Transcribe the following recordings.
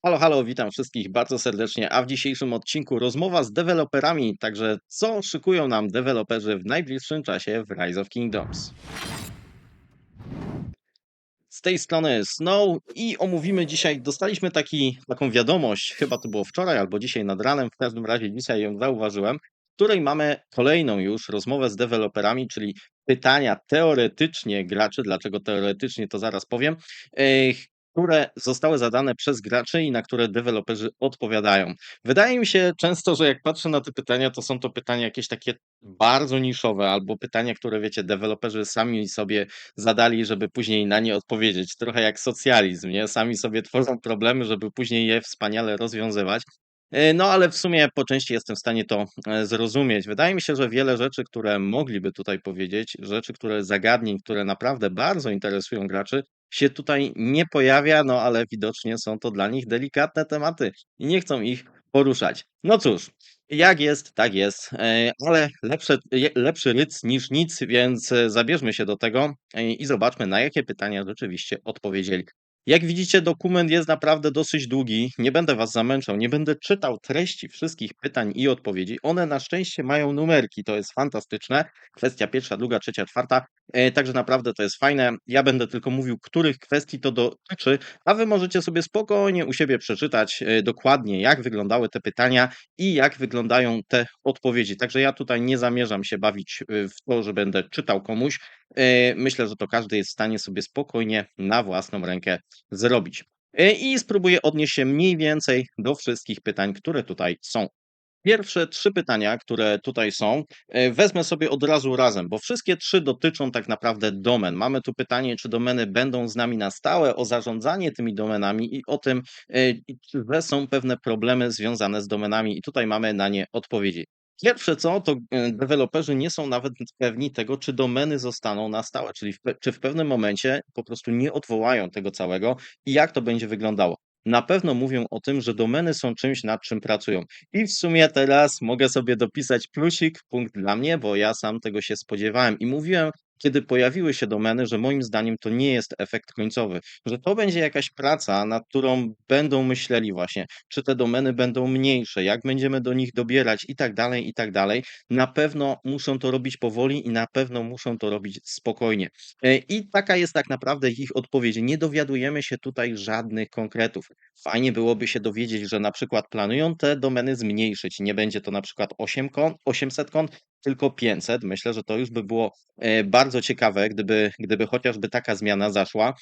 Halo, halo, witam wszystkich bardzo serdecznie. A w dzisiejszym odcinku rozmowa z deweloperami, także co szykują nam deweloperzy w najbliższym czasie w Rise of Kingdoms. Z tej strony Snow i omówimy dzisiaj, dostaliśmy taką wiadomość, chyba to było wczoraj albo dzisiaj nad ranem, w każdym razie dzisiaj ją zauważyłem, w której mamy kolejną już rozmowę z deweloperami, czyli pytania teoretycznie graczy, dlaczego teoretycznie to zaraz powiem, eh, które zostały zadane przez graczy i na które deweloperzy odpowiadają. Wydaje mi się często, że jak patrzę na te pytania, to są to pytania jakieś takie bardzo niszowe albo pytania, które wiecie, deweloperzy sami sobie zadali, żeby później na nie odpowiedzieć. Trochę jak socjalizm, nie? Sami sobie tworzą problemy, żeby później je wspaniale rozwiązywać. No, ale w sumie po części jestem w stanie to zrozumieć. Wydaje mi się, że wiele rzeczy, które mogliby tutaj powiedzieć, rzeczy, zagadnień, które naprawdę bardzo interesują graczy, się tutaj nie pojawia, no ale widocznie są to dla nich delikatne tematy i nie chcą ich poruszać. No cóż, jak jest, tak jest, ale lepszy ryc niż nic, więc zabierzmy się do tego i zobaczmy, na jakie pytania rzeczywiście odpowiedzieli. Jak widzicie, dokument jest naprawdę dosyć długi. Nie będę was zamęczał, nie będę czytał treści wszystkich pytań i odpowiedzi. One na szczęście mają numerki, to jest fantastyczne. Kwestia pierwsza, druga, trzecia, czwarta. Także naprawdę to jest fajne. Ja będę tylko mówił, których kwestii to dotyczy, a wy możecie sobie spokojnie u siebie przeczytać dokładnie, jak wyglądały te pytania i jak wyglądają te odpowiedzi. Także ja tutaj nie zamierzam się bawić w to, że będę czytał komuś. Myślę, że to każdy jest w stanie sobie spokojnie na własną rękę zrobić. I spróbuję odnieść się mniej więcej do wszystkich pytań, które tutaj są. Pierwsze 3 pytania, które tutaj są, wezmę sobie od razu razem, bo wszystkie 3 dotyczą tak naprawdę domen. Mamy tu pytanie, czy domeny będą z nami na stałe, o zarządzanie tymi domenami i o tym, że są pewne problemy związane z domenami i tutaj mamy na nie odpowiedzi. Pierwsze co, to deweloperzy nie są nawet pewni tego, czy domeny zostaną na stałe, czyli czy w pewnym momencie po prostu nie odwołają tego całego i jak to będzie wyglądało. Na pewno mówią o tym, że domeny są czymś, nad czym pracują. I w sumie teraz mogę sobie dopisać plusik, punkt dla mnie, bo ja sam tego się spodziewałem i mówiłem, kiedy pojawiły się domeny, że moim zdaniem to nie jest efekt końcowy, że to będzie jakaś praca, nad którą będą myśleli właśnie, czy te domeny będą mniejsze, jak będziemy do nich dobierać i tak dalej, i tak dalej. Na pewno muszą to robić powoli i na pewno muszą to robić spokojnie. I taka jest tak naprawdę ich odpowiedź. Nie dowiadujemy się tutaj żadnych konkretów. Fajnie byłoby się dowiedzieć, że na przykład planują te domeny zmniejszyć. Nie będzie to na przykład 800 kont, tylko 500. Myślę, że to już by było bardzo ciekawe, gdyby chociażby taka zmiana zaszła.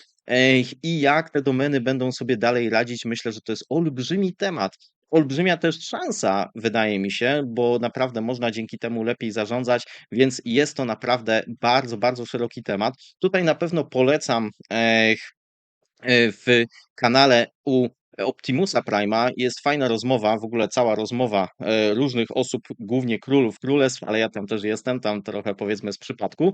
I jak te domeny będą sobie dalej radzić, myślę, że to jest olbrzymi temat. Olbrzymia też szansa, wydaje mi się, bo naprawdę można dzięki temu lepiej zarządzać, więc jest to naprawdę bardzo, bardzo szeroki temat. Tutaj na pewno polecam w kanale u Optimusa Prima jest fajna rozmowa, w ogóle cała rozmowa różnych osób, głównie królów, królestw, ale ja tam też jestem, tam trochę powiedzmy z przypadku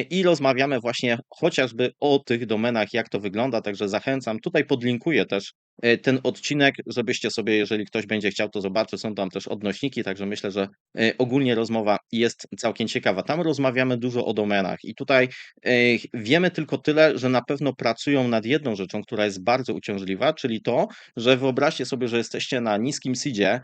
i rozmawiamy właśnie chociażby o tych domenach, jak to wygląda, także zachęcam. Tutaj podlinkuję też ten odcinek, żebyście sobie, jeżeli ktoś będzie chciał, to zobaczy, są tam też odnośniki, także myślę, że ogólnie rozmowa jest całkiem ciekawa. Tam rozmawiamy dużo o domenach i tutaj wiemy tylko tyle, że na pewno pracują nad jedną rzeczą, która jest bardzo uciążliwa, czyli to, że wyobraźcie sobie, że jesteście na niskim seedzie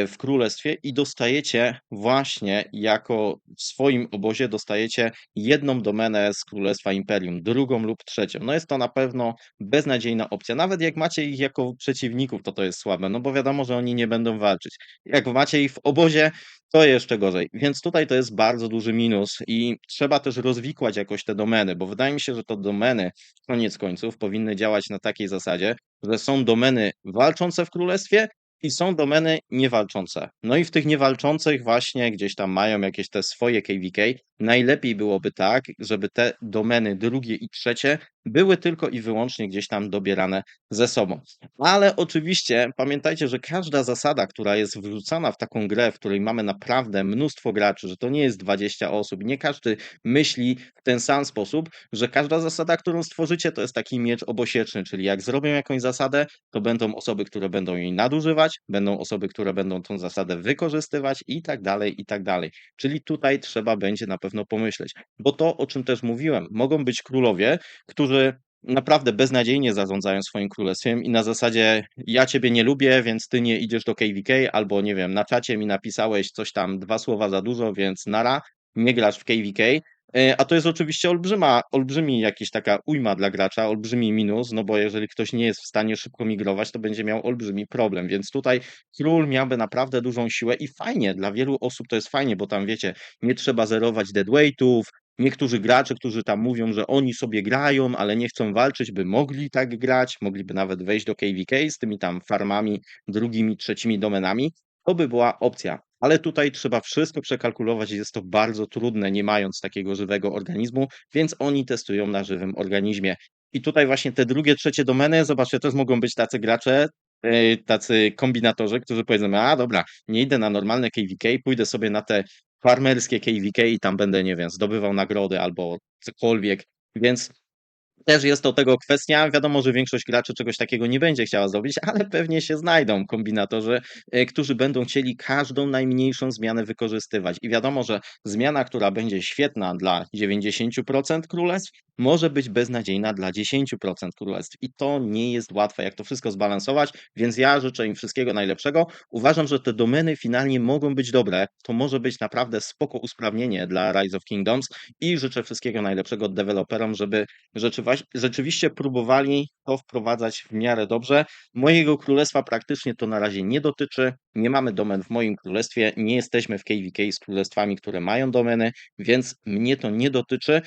w królestwie i dostajecie właśnie jako w swoim obozie dostajecie jedną domenę z królestwa imperium, drugą lub trzecią. No jest to na pewno beznadziejna opcja. Nawet jak macie ich jako przeciwników, to jest słabe, no bo wiadomo, że oni nie będą walczyć. Jak macie ich w obozie, to jeszcze gorzej. Więc tutaj to jest bardzo duży minus i trzeba też rozwikłać jakoś te domeny, bo wydaje mi się, że to domeny koniec końców powinny działać na takiej zasadzie, że są domeny walczące w królestwie i są domeny niewalczące. No i w tych niewalczących właśnie gdzieś tam mają jakieś te swoje KVK. Najlepiej byłoby tak, żeby te domeny drugie i trzecie były tylko i wyłącznie gdzieś tam dobierane ze sobą. Ale oczywiście pamiętajcie, że każda zasada, która jest wrzucana w taką grę, w której mamy naprawdę mnóstwo graczy, że to nie jest 20 osób, nie każdy myśli w ten sam sposób, że każda zasada, którą stworzycie, to jest taki miecz obosieczny, czyli jak zrobią jakąś zasadę, to będą osoby, które będą jej nadużywać, będą osoby, które będą tą zasadę wykorzystywać i tak dalej, i tak dalej. Czyli tutaj trzeba będzie na pewno pomyśleć, bo to, o czym też mówiłem, mogą być królowie, którzy naprawdę beznadziejnie zarządzają swoim królestwem i na zasadzie ja ciebie nie lubię, więc ty nie idziesz do KVK, albo nie wiem, na czacie mi napisałeś coś tam 2 słowa za dużo, więc nara, nie grasz w KVK. A to jest oczywiście olbrzymi jakiś taka ujma dla gracza, olbrzymi minus, no bo jeżeli ktoś nie jest w stanie szybko migrować, to będzie miał olbrzymi problem, więc tutaj król miałby naprawdę dużą siłę i fajnie, dla wielu osób to jest fajnie, bo tam wiecie, nie trzeba zerować deadweightów. Niektórzy gracze, którzy tam mówią, że oni sobie grają, ale nie chcą walczyć, by mogli tak grać, mogliby nawet wejść do KVK z tymi tam farmami, drugimi, trzecimi domenami. To by była opcja. Ale tutaj trzeba wszystko przekalkulować i jest to bardzo trudne, nie mając takiego żywego organizmu, więc oni testują na żywym organizmie. I tutaj właśnie te drugie, trzecie domeny, zobaczcie, też mogą być tacy gracze, tacy kombinatorzy, którzy powiedzą, a dobra, nie idę na normalne KVK, pójdę sobie na te farmerskie KVK i tam będę, nie wiem, zdobywał nagrody albo cokolwiek. Więc też jest to tego kwestia. Wiadomo, że większość graczy czegoś takiego nie będzie chciała zrobić, ale pewnie się znajdą kombinatorzy, którzy będą chcieli każdą najmniejszą zmianę wykorzystywać. I wiadomo, że zmiana, która będzie świetna dla 90% królestw, może być beznadziejna dla 10% królestw. I to nie jest łatwe, jak to wszystko zbalansować, więc ja życzę im wszystkiego najlepszego. Uważam, że te domeny finalnie mogą być dobre. To może być naprawdę spoko usprawnienie dla Rise of Kingdoms i życzę wszystkiego najlepszego deweloperom, żeby rzeczywiście próbowali to wprowadzać w miarę dobrze. Mojego królestwa praktycznie to na razie nie dotyczy. Nie mamy domen w moim królestwie, nie jesteśmy w KVK z królestwami, które mają domeny, więc mnie to nie dotyczy.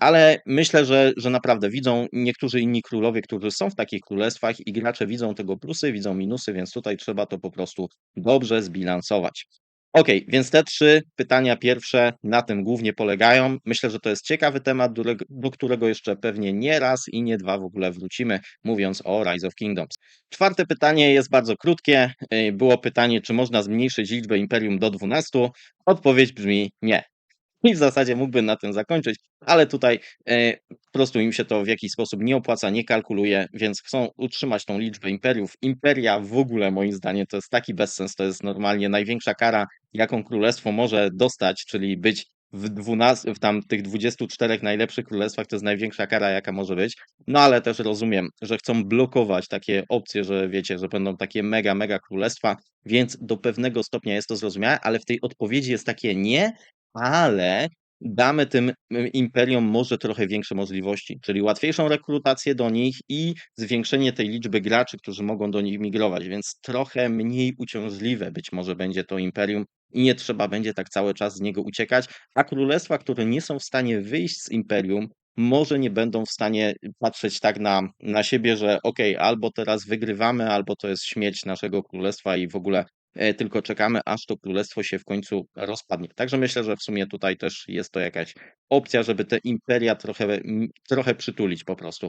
Ale myślę, że naprawdę widzą niektórzy inni królowie, którzy są w takich królestwach i gracze widzą tego plusy, widzą minusy, więc tutaj trzeba to po prostu dobrze zbilansować. Okej, więc te 3 pytania pierwsze na tym głównie polegają. Myślę, że to jest ciekawy temat, do którego jeszcze pewnie nie raz i nie 2 w ogóle wrócimy, mówiąc o Rise of Kingdoms. Czwarte pytanie jest bardzo krótkie. Było pytanie, czy można zmniejszyć liczbę imperium do 12? Odpowiedź brzmi nie. I w zasadzie mógłbym na tym zakończyć, ale tutaj po prostu im się to w jakiś sposób nie opłaca, nie kalkuluje, więc chcą utrzymać tą liczbę imperiów. Imperia w ogóle moim zdaniem to jest taki bezsens, to jest normalnie największa kara, jaką królestwo może dostać, czyli być w 12, w tam tych 24 najlepszych królestwach, to jest największa kara, jaka może być. No ale też rozumiem, że chcą blokować takie opcje, że wiecie, że będą takie mega, mega królestwa, więc do pewnego stopnia jest to zrozumiałe, ale w tej odpowiedzi jest takie nie, ale damy tym imperiom może trochę większe możliwości, czyli łatwiejszą rekrutację do nich i zwiększenie tej liczby graczy, którzy mogą do nich migrować, więc trochę mniej uciążliwe być może będzie to imperium i nie trzeba będzie tak cały czas z niego uciekać, a królestwa, które nie są w stanie wyjść z imperium, może nie będą w stanie patrzeć tak na siebie, że okej, albo teraz wygrywamy, albo to jest śmierć naszego królestwa i w ogóle tylko czekamy, aż to królestwo się w końcu rozpadnie. Także myślę, że w sumie tutaj też jest to jakaś opcja, żeby te imperia trochę przytulić po prostu.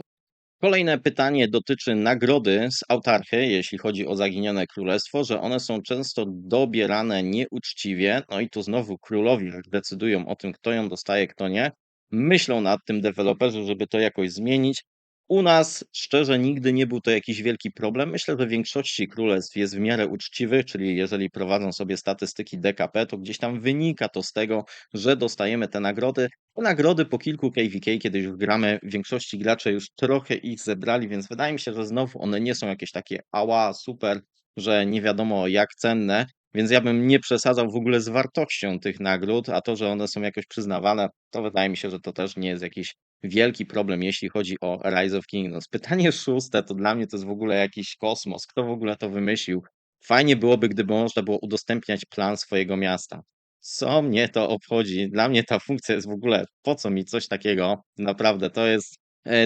Kolejne pytanie dotyczy nagrody z autarchy, jeśli chodzi o Zaginione Królestwo, że one są często dobierane nieuczciwie. No i tu znowu królowie decydują o tym, kto ją dostaje, kto nie. Myślą nad tym deweloperzy, żeby to jakoś zmienić. U nas szczerze nigdy nie był to jakiś wielki problem. Myślę, że w większości królestw jest w miarę uczciwy, czyli jeżeli prowadzą sobie statystyki DKP, to gdzieś tam wynika to z tego, że dostajemy te nagrody. Te nagrody po kilku KVK, kiedy już gramy, w większości gracze już trochę ich zebrali, więc wydaje mi się, że znowu one nie są jakieś takie ała, super, że nie wiadomo jak cenne, więc ja bym nie przesadzał w ogóle z wartością tych nagród, a to, że one są jakoś przyznawane, to wydaje mi się, że to też nie jest jakiś wielki problem, jeśli chodzi o Rise of Kingdoms. Pytanie szóste to dla mnie to jest w ogóle jakiś kosmos. Kto w ogóle to wymyślił? Fajnie byłoby, gdyby można było udostępniać plan swojego miasta. Co mnie to obchodzi? Dla mnie ta funkcja jest w ogóle, po co mi coś takiego? Naprawdę, to jest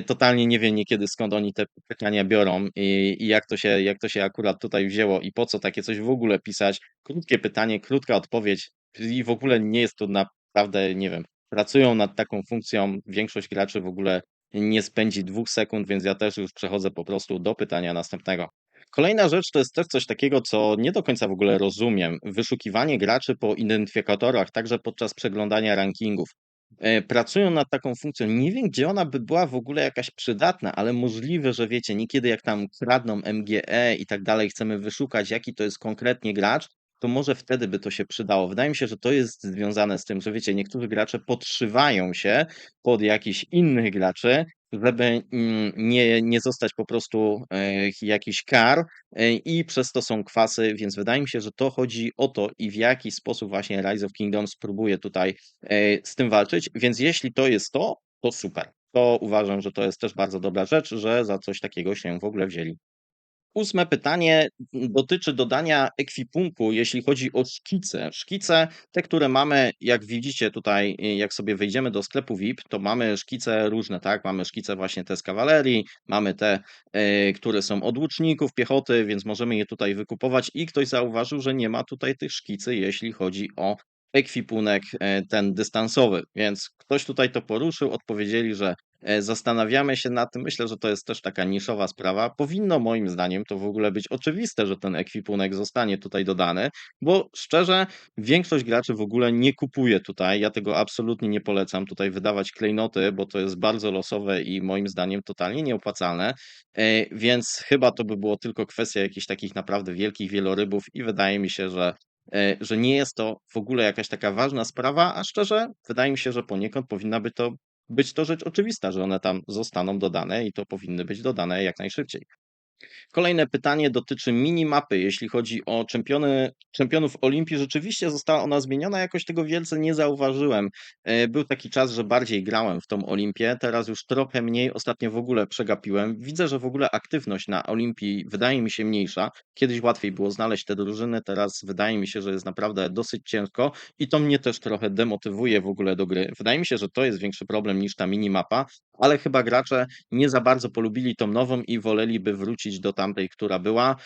totalnie nie wiem niekiedy skąd oni te pytania biorą i jak to się akurat tutaj wzięło i po co takie coś w ogóle pisać. Krótkie pytanie, krótka odpowiedź i w ogóle nie jest to naprawdę, nie wiem, pracują nad taką funkcją. Większość graczy w ogóle nie spędzi 2 sekund, więc ja też już przechodzę po prostu do pytania następnego. Kolejna rzecz to jest też coś takiego, co nie do końca w ogóle rozumiem. Wyszukiwanie graczy po identyfikatorach, także podczas przeglądania rankingów. Pracują nad taką funkcją. Nie wiem, gdzie ona by była w ogóle jakaś przydatna, ale możliwe, że wiecie, niekiedy jak tam kradną MGE i tak dalej, chcemy wyszukać, jaki to jest konkretnie gracz, to może wtedy by to się przydało. Wydaje mi się, że to jest związane z tym, że wiecie, niektórzy gracze podszywają się pod jakichś innych graczy, żeby nie zostać po prostu jakichś kar i przez to są kwasy, więc wydaje mi się, że to chodzi o to i w jaki sposób właśnie Rise of Kingdoms próbuje tutaj z tym walczyć, więc jeśli to jest to, to super. To uważam, że to jest też bardzo dobra rzecz, że za coś takiego się w ogóle wzięli. Ósme pytanie dotyczy dodania ekwipunku, jeśli chodzi o szkice. Szkice, te, które mamy, jak widzicie tutaj, jak sobie wejdziemy do sklepu VIP, to mamy szkice różne, tak? Mamy szkice właśnie te z kawalerii, mamy te, które są od łuczników, piechoty, więc możemy je tutaj wykupować i ktoś zauważył, że nie ma tutaj tych szkicy, jeśli chodzi o ekwipunek ten dystansowy, więc ktoś tutaj to poruszył, odpowiedzieli, że zastanawiamy się nad tym. Myślę, że to jest też taka niszowa sprawa. Powinno moim zdaniem to w ogóle być oczywiste, że ten ekwipunek zostanie tutaj dodany, bo szczerze większość graczy w ogóle nie kupuje tutaj. Ja tego absolutnie nie polecam tutaj wydawać klejnoty, bo to jest bardzo losowe i moim zdaniem totalnie nieopłacalne. Więc chyba to by było tylko kwestia jakichś takich naprawdę wielkich wielorybów i wydaje mi się, że nie jest to w ogóle jakaś taka ważna sprawa, a szczerze wydaje mi się, że poniekąd powinna być to rzecz oczywista, że one tam zostaną dodane i to powinny być dodane jak najszybciej. Kolejne pytanie dotyczy minimapy. Jeśli chodzi o czempionów Olimpii, rzeczywiście została ona zmieniona, jakoś tego wielce nie zauważyłem. Był taki czas, że bardziej grałem w tą Olimpię, teraz już trochę mniej, ostatnio w ogóle przegapiłem. Widzę, że w ogóle aktywność na Olimpii wydaje mi się mniejsza. Kiedyś łatwiej było znaleźć te drużyny, teraz wydaje mi się, że jest naprawdę dosyć ciężko i to mnie też trochę demotywuje w ogóle do gry. Wydaje mi się, że to jest większy problem niż ta minimapa, ale chyba gracze nie za bardzo polubili tą nową i woleliby wrócić do tamtej, która była.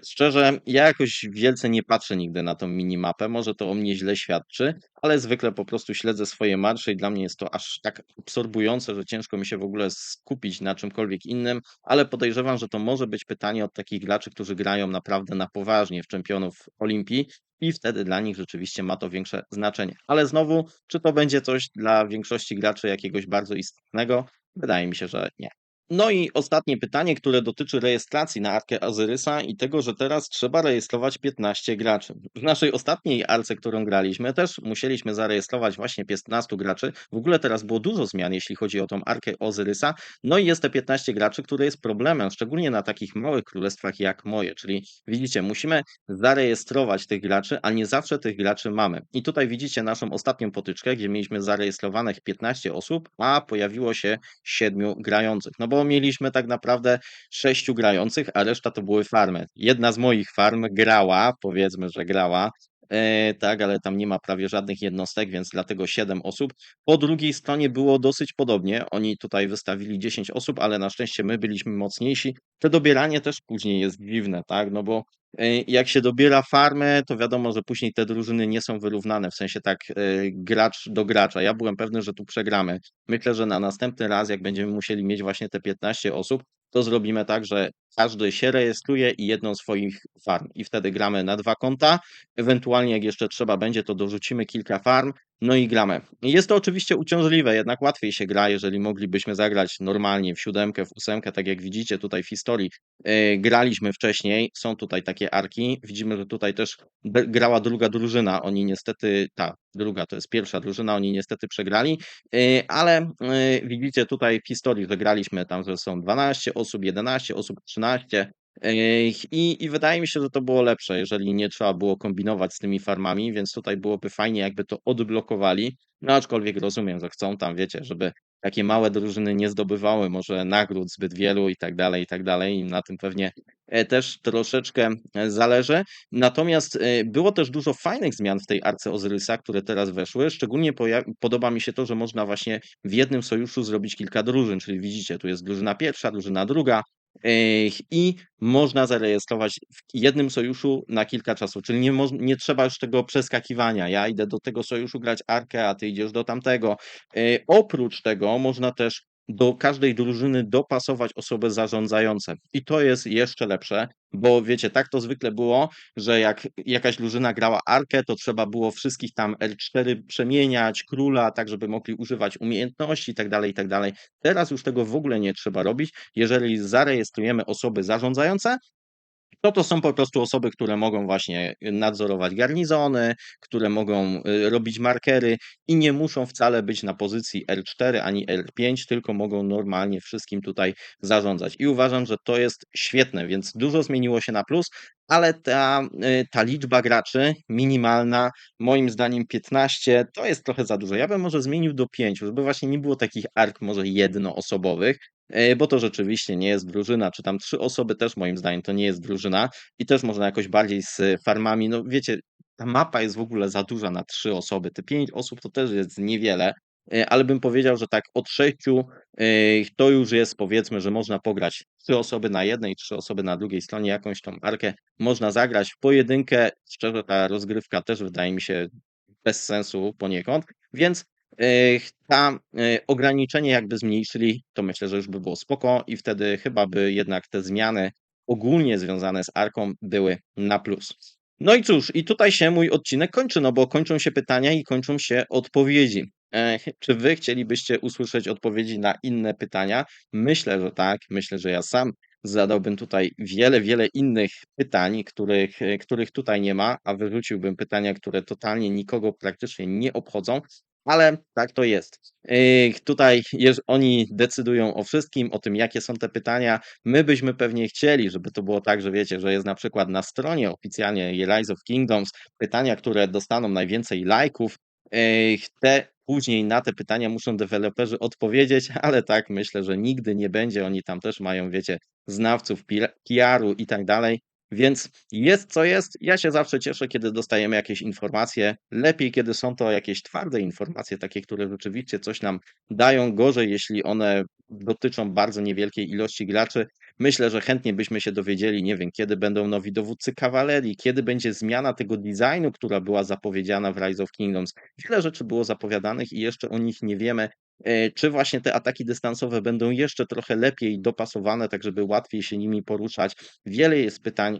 Szczerze, ja jakoś wielce nie patrzę nigdy na tą minimapę, może to o mnie źle świadczy, ale zwykle po prostu śledzę swoje marsze i dla mnie jest to aż tak absorbujące, że ciężko mi się w ogóle skupić na czymkolwiek innym, ale podejrzewam, że to może być pytanie od takich graczy, którzy grają naprawdę na poważnie w czempionów Olimpii i wtedy dla nich rzeczywiście ma to większe znaczenie. Ale znowu, czy to będzie coś dla większości graczy jakiegoś bardzo istotnego? Wydaje mi się, że nie. No i ostatnie pytanie, które dotyczy rejestracji na Arkę Ozyrysa i tego, że teraz trzeba rejestrować 15 graczy. W naszej ostatniej arce, którą graliśmy, też musieliśmy zarejestrować właśnie 15 graczy. W ogóle teraz było dużo zmian, jeśli chodzi o tą Arkę Ozyrysa. No i jest te 15 graczy, które jest problemem, szczególnie na takich małych królestwach jak moje. Czyli widzicie, musimy zarejestrować tych graczy, a nie zawsze tych graczy mamy. I tutaj widzicie naszą ostatnią potyczkę, gdzie mieliśmy zarejestrowanych 15 osób, a pojawiło się 7 grających. No bo mieliśmy tak naprawdę 6 grających, a reszta to były farmy. Jedna z moich farm grała, powiedzmy, że grała, tak, ale tam nie ma prawie żadnych jednostek, więc dlatego 7 osób. Po drugiej stronie było dosyć podobnie. Oni tutaj wystawili 10 osób, ale na szczęście my byliśmy mocniejsi. To dobieranie też później jest dziwne, tak, no bo jak się dobiera farmę, to wiadomo, że później te drużyny nie są wyrównane, w sensie tak gracz do gracza. Ja byłem pewny, że tu przegramy. Myślę, że na następny raz, jak będziemy musieli mieć właśnie te 15 osób, to zrobimy tak, że każdy się rejestruje i jedną z swoich farm. I wtedy gramy na 2 konta. Ewentualnie, jak jeszcze trzeba będzie, to dorzucimy kilka farm, no i gramy. Jest to oczywiście uciążliwe, jednak łatwiej się gra, jeżeli moglibyśmy zagrać normalnie w 7, w 8, tak jak widzicie tutaj w historii. Graliśmy wcześniej, są tutaj takie arki. Widzimy, że tutaj też grała druga drużyna. Oni niestety, ta druga to jest pierwsza drużyna, oni niestety przegrali, ale widzicie tutaj w historii, że graliśmy tam, że są 12 osób, 11 osób, 13. I wydaje mi się, że to było lepsze, jeżeli nie trzeba było kombinować z tymi farmami, więc tutaj byłoby fajnie, jakby to odblokowali. No aczkolwiek rozumiem, że chcą tam, wiecie, żeby takie małe drużyny nie zdobywały może nagród zbyt wielu i tak dalej, i tak dalej. I na tym pewnie też troszeczkę zależy. Natomiast było też dużo fajnych zmian w tej Arce Ozyrysa, które teraz weszły. Szczególnie podoba mi się to, że można właśnie w jednym sojuszu zrobić kilka drużyn, czyli widzicie, tu jest drużyna pierwsza, drużyna druga, i można zarejestrować w jednym sojuszu na kilka czasu, czyli nie trzeba już tego przeskakiwania. Ja idę do tego sojuszu grać Arkę, a ty idziesz do tamtego. Oprócz tego można też do każdej drużyny dopasować osoby zarządzające. I to jest jeszcze lepsze, bo wiecie, tak to zwykle było, że jak jakaś drużyna grała Arkę, to trzeba było wszystkich tam L4 przemieniać, króla, tak żeby mogli używać umiejętności i tak dalej, i tak dalej. Teraz już tego w ogóle nie trzeba robić. Jeżeli zarejestrujemy osoby zarządzające, To są po prostu osoby, które mogą właśnie nadzorować garnizony, które mogą robić markery i nie muszą wcale być na pozycji R4 ani R5, tylko mogą normalnie wszystkim tutaj zarządzać. I uważam, że to jest świetne, więc dużo zmieniło się na plus, ale ta liczba graczy minimalna, moim zdaniem 15 to jest trochę za dużo. Ja bym może zmienił do 5, żeby właśnie nie było takich ark może jednoosobowych, bo to rzeczywiście nie jest drużyna, czy tam 3 osoby też moim zdaniem to nie jest drużyna i też można jakoś bardziej z farmami, no wiecie, ta mapa jest w ogóle za duża na 3 osoby, te 5 osób to też jest niewiele, ale bym powiedział, że tak od 6 to już jest powiedzmy, że można pograć 3 osoby na jednej, 3 osoby na drugiej stronie, jakąś tą arkę można zagrać w pojedynkę. Szczerze ta rozgrywka też wydaje mi się bez sensu poniekąd, więc ograniczenie jakby zmniejszyli, to myślę, że już by było spoko i wtedy chyba by jednak te zmiany ogólnie związane z Arką były na plus. No i cóż, i tutaj się mój odcinek kończy, no bo kończą się pytania i kończą się odpowiedzi. Czy wy chcielibyście usłyszeć odpowiedzi na inne pytania? Myślę, że tak. Myślę, że ja sam zadałbym tutaj wiele, wiele innych pytań, których tutaj nie ma, a wyrzuciłbym pytania, które totalnie nikogo praktycznie nie obchodzą, ale tak to jest. Tutaj oni decydują o wszystkim, o tym, jakie są te pytania. My byśmy pewnie chcieli, żeby to było tak, że wiecie, że jest na przykład na stronie oficjalnie Rise of Kingdoms pytania, które dostaną najwięcej lajków. Później na te pytania muszą deweloperzy odpowiedzieć, ale tak myślę, że nigdy nie będzie. Oni tam też mają, wiecie, znawców PR-u i tak dalej. Więc jest co jest. Ja się zawsze cieszę, kiedy dostajemy jakieś informacje. Lepiej, kiedy są to jakieś twarde informacje, takie, które rzeczywiście coś nam dają. Gorzej, jeśli one dotyczą bardzo niewielkiej ilości graczy. Myślę, że chętnie byśmy się dowiedzieli, nie wiem, kiedy będą nowi dowódcy kawalerii, kiedy będzie zmiana tego designu, która była zapowiedziana w Rise of Kingdoms. Wiele rzeczy było zapowiadanych i jeszcze o nich nie wiemy. Czy właśnie te ataki dystansowe będą jeszcze trochę lepiej dopasowane, tak żeby łatwiej się nimi poruszać? Wiele jest pytań,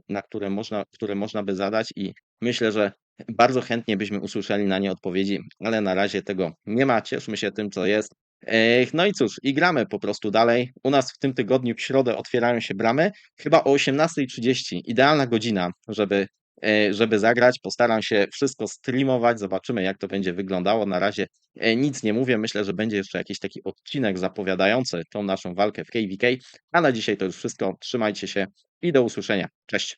które można by zadać i myślę, że bardzo chętnie byśmy usłyszeli na nie odpowiedzi, ale na razie tego nie ma. Cieszmy się tym, co jest. No i cóż, i gramy po prostu dalej. U nas w tym tygodniu w środę otwierają się bramy, chyba o 18:30. Idealna godzina, żeby zagrać. Postaram się wszystko streamować, zobaczymy jak to będzie wyglądało. Na razie nic nie mówię, myślę, że będzie jeszcze jakiś taki odcinek zapowiadający tą naszą walkę w KVK, a na dzisiaj to już wszystko. Trzymajcie się i do usłyszenia. Cześć.